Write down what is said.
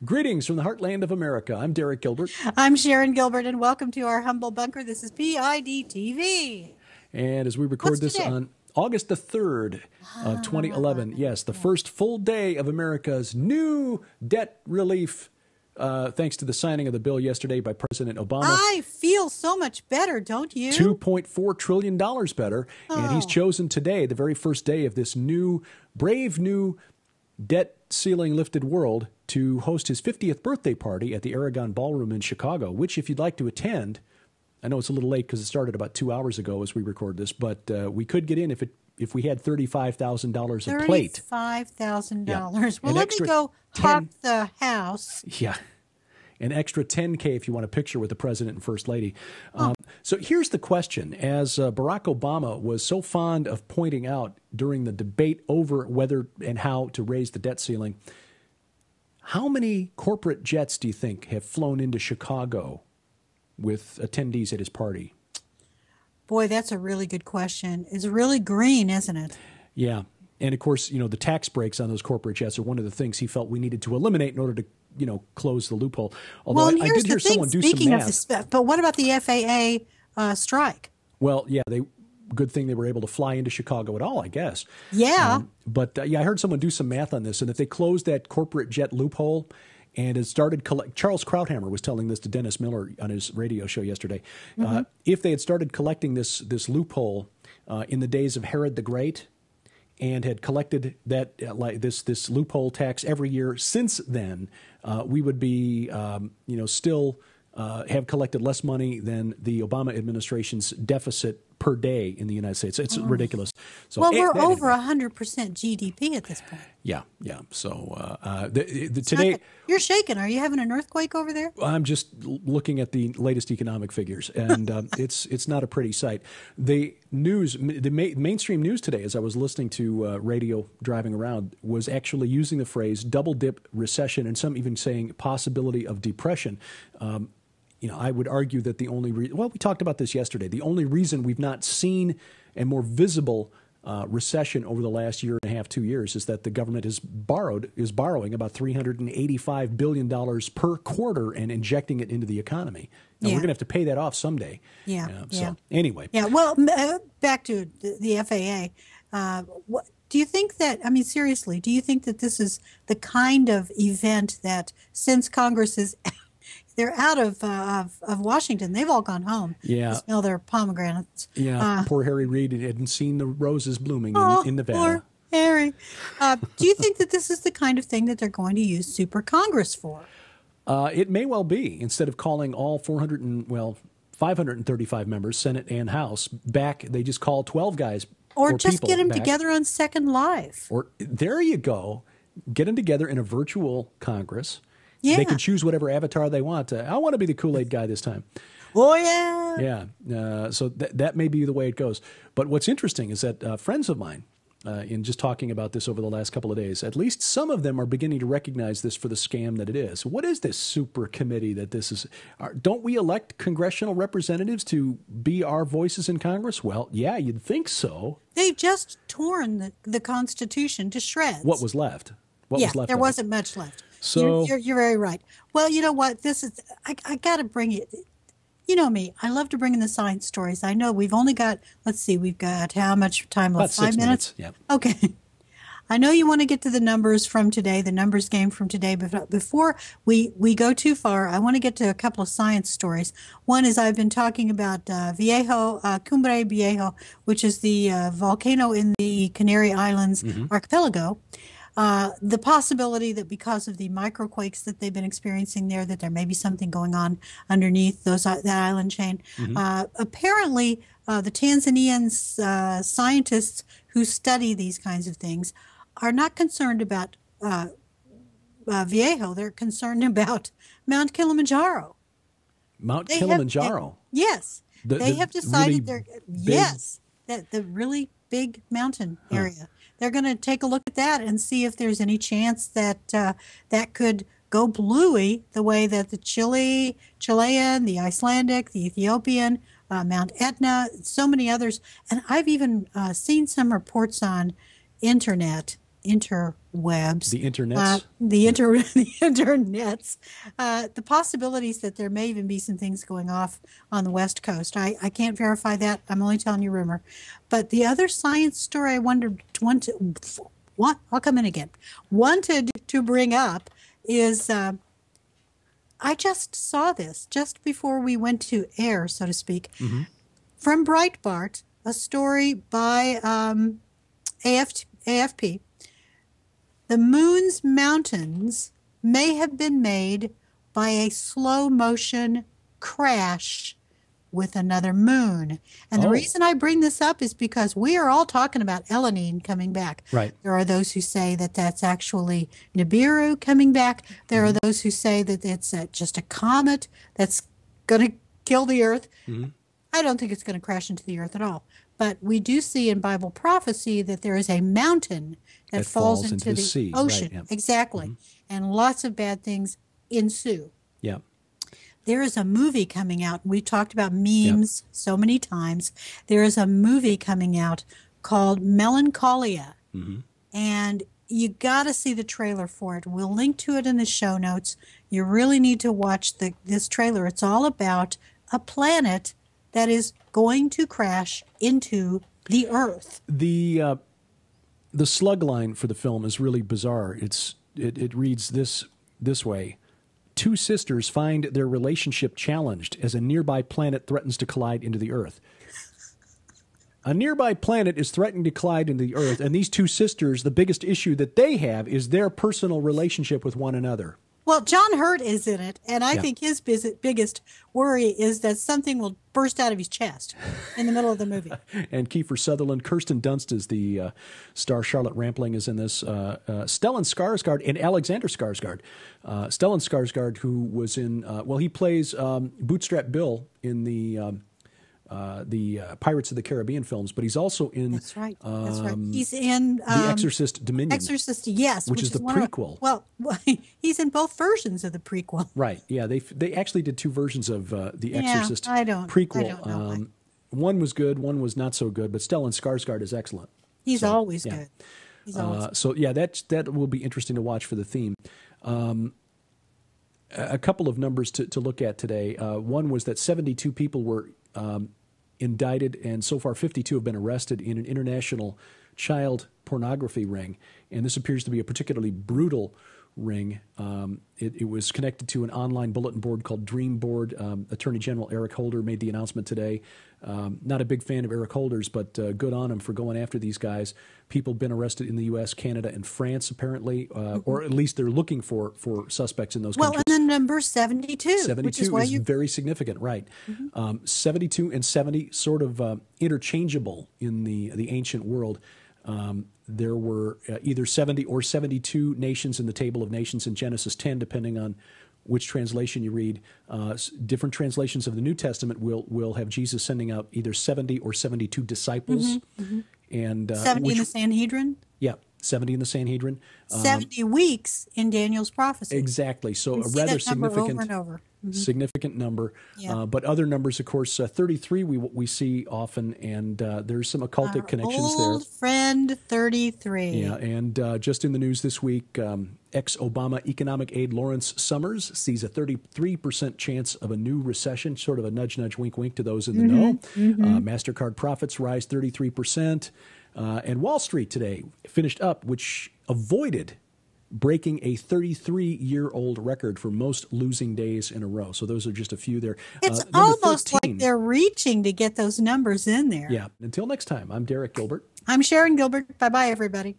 Greetings from the heartland of America. I'm Derek Gilbert. I'm Sharon Gilbert, and welcome to our humble bunker. This is PIDtv. And as we record this on August the 3rd of 2011, yes, the first full day of America's new debt relief, thanks to the signing of the bill yesterday by President Obama. I feel so much better, don't you? $2.4 trillion better. And he's chosen today, the very first day of this new, brave new debt ceiling lifted world, to host his 50th birthday party at the Aragon Ballroom in Chicago, which, if you'd like to attend, I know it's a little late because it started about 2 hours ago as we record this, but we could get in if we had $35,000 a plate. $35,000. Yeah. Well, let me go hawk the house. Yeah. An extra $10K if you want a picture with the president and first lady. So here's the question. As Barack Obama was so fond of pointing out during the debate over whether and how to raise the debt ceiling, how many corporate jets do you think have flown into Chicago with attendees at his party? Boy, that's a really good question. It's really green, isn't it? Yeah. And of course, you know, the tax breaks on those corporate jets are one of the things he felt we needed to eliminate in order to, you know, close the loophole. Although I did hear someone do some math. But what about the FAA strike? Well, yeah, good thing they were able to fly into Chicago at all, I guess. Yeah. But I heard someone do some math on this, and if they closed that corporate jet loophole and it started Charles Krauthammer was telling this to Dennis Miller on his radio show yesterday. If they had started collecting this loophole in the days of Herod the Great and had collected that this loophole tax every year since then, we would be still have collected less money than the Obama administration's deficit per day in the United States. It's ridiculous. So, well, we're over 100% GDP at this point. Yeah. So today... You're shaking. Are you having an earthquake over there? I'm just looking at the latest economic figures, and it's not a pretty sight. The mainstream news today, as I was listening to radio driving around, was actually using the phrase double dip recession, and some even saying possibility of depression. I would argue that the only we talked about this yesterday. The only reason we've not seen a more visible recession over the last year and a half, 2 years, is that the government is borrowing about $385 billion per quarter and injecting it into the economy. And we're going to have to pay that off someday. So anyway. Yeah. Well, back to the FAA. Do you think that, I mean, seriously, do you think that this is the kind of event that, since Congress is they're out of Washington, they've all gone home to smell their pomegranates. Yeah, poor Harry Reid hadn't seen the roses blooming in Nevada. Poor Harry. Do you think that this is the kind of thing that they're going to use Super Congress for? It may well be. Instead of calling all 535 members, Senate and House, back, they just call 12 guys or just get them together on Second Life. Or there you go. Get them together in a virtual Congress. Yeah. They can choose whatever avatar they want. I want to be the Kool-Aid guy this time. Oh, yeah. Yeah. So that may be the way it goes. But what's interesting is that friends of mine, in just talking about this over the last couple of days, at least some of them are beginning to recognize this for the scam that it is. What is this super committee that this is? Don't we elect congressional representatives to be our voices in Congress? Well, yeah, you'd think so. They've just torn the Constitution to shreds. What was left? What was left? There wasn't much left. So you're very right. Well, you know what? This is I got to bring it. You know me. I love to bring in the science stories. I know we've only got. Let's see. We've got how much time left? About 5 minutes. Yeah. Okay. I know you want to get to the numbers from today, the numbers game from today. But before we go too far, I want to get to a couple of science stories. One is I've been talking about Cumbre Viejo, which is the volcano in the Canary Islands archipelago. The possibility that because of the microquakes that they've been experiencing there, that there may be something going on underneath that island chain. Apparently, the Tanzanian scientists who study these kinds of things are not concerned about Viejo. They're concerned about Mount Kilimanjaro. Mount Kilimanjaro? Yes. They have decided really that the really big mountain area. They're going to take a look at that and see if there's any chance that that could go bluey the way that the Chilean, the Icelandic, the Ethiopian, Mount Etna, so many others. And I've even seen some reports on internet interwebs, The internets. the internets, the possibilities that there may even be some things going off on the West Coast. I can't verify that. I'm only telling you rumor. But the other science story I wanted to bring up is I just saw this just before we went to air, so to speak, from Breitbart, a story by AFP. The moon's mountains may have been made by a slow motion crash with another moon. And the reason I bring this up is because we are all talking about Elenine coming back. Right. There are those who say that that's actually Nibiru coming back. There are those who say that it's just a comet that's going to kill the Earth. I don't think it's going to crash into the Earth at all. But we do see in Bible prophecy that there is a mountain that falls into the sea. ocean. Right, yeah. Exactly. And lots of bad things ensue. Yeah. There is a movie coming out. We talked about memes so many times. There is a movie coming out called Melancholia. And you got to see the trailer for it. We'll link to it in the show notes. You really need to watch this trailer. It's all about a planet that is going to crash into the Earth. The slug line for the film is really bizarre. It reads this way. Two sisters find their relationship challenged as a nearby planet threatens to collide into the Earth. A nearby planet is threatening to collide into the Earth, and these two sisters, the biggest issue that they have is their personal relationship with one another. Well, John Hurt is in it, and I think his biggest worry is that something will burst out of his chest in the middle of the movie. And Kiefer Sutherland, Kirsten Dunst is the star. Charlotte Rampling is in this. Stellan Skarsgård and Alexander Skarsgård. Stellan Skarsgård, who was in, he plays Bootstrap Bill in the Pirates of the Caribbean films, but he's also in. That's right. He's in The Exorcist Dominion. Exorcist, yes, which is the prequel. Well, he's in both versions of the prequel. Right. Yeah. They actually did two versions of the Exorcist prequel. I don't know. One was good, one was not so good, but Stellan Skarsgård is excellent. He's always good. He's always so yeah, that will be interesting to watch for the theme. A couple of numbers to look at today. One was that 72 people were indicted, and so far 52 have been arrested in an international child pornography ring. And this appears to be a particularly brutal ring. It was connected to an online bulletin board called Dream Board. Attorney General Eric Holder made the announcement today. Not a big fan of Eric Holder's, but good on him for going after these guys. People have been arrested in the U.S., Canada, and France, apparently, or at least they're looking for suspects in those countries. Well, and then number 72. 72 is very significant, right. 72 and 70 sort of interchangeable in the ancient world. There were either 70 or 72 nations in the Table of Nations in Genesis 10, depending on which translation you read. Different translations of the New Testament will have Jesus sending out either 70 or 72 disciples. And 70 in the Sanhedrin? Yeah, 70 in the Sanhedrin. 70 weeks in Daniel's prophecy. Exactly. So a rather significant over and over. significant number. Yeah. But other numbers, of course, 33 we see often, and there's some occultic connections there. Old friend 33. Yeah, and just in the news this week, ex-Obama economic aide Lawrence Summers sees a 33% chance of a new recession, sort of a nudge, nudge, wink, wink to those in the know. MasterCard profits rise 33%. And Wall Street today finished up, which avoided breaking a 33-year-old record for most losing days in a row. So those are just a few there. It's almost 13, like they're reaching to get those numbers in there. Yeah. Until next time, I'm Derek Gilbert. I'm Sharon Gilbert. Bye-bye, everybody.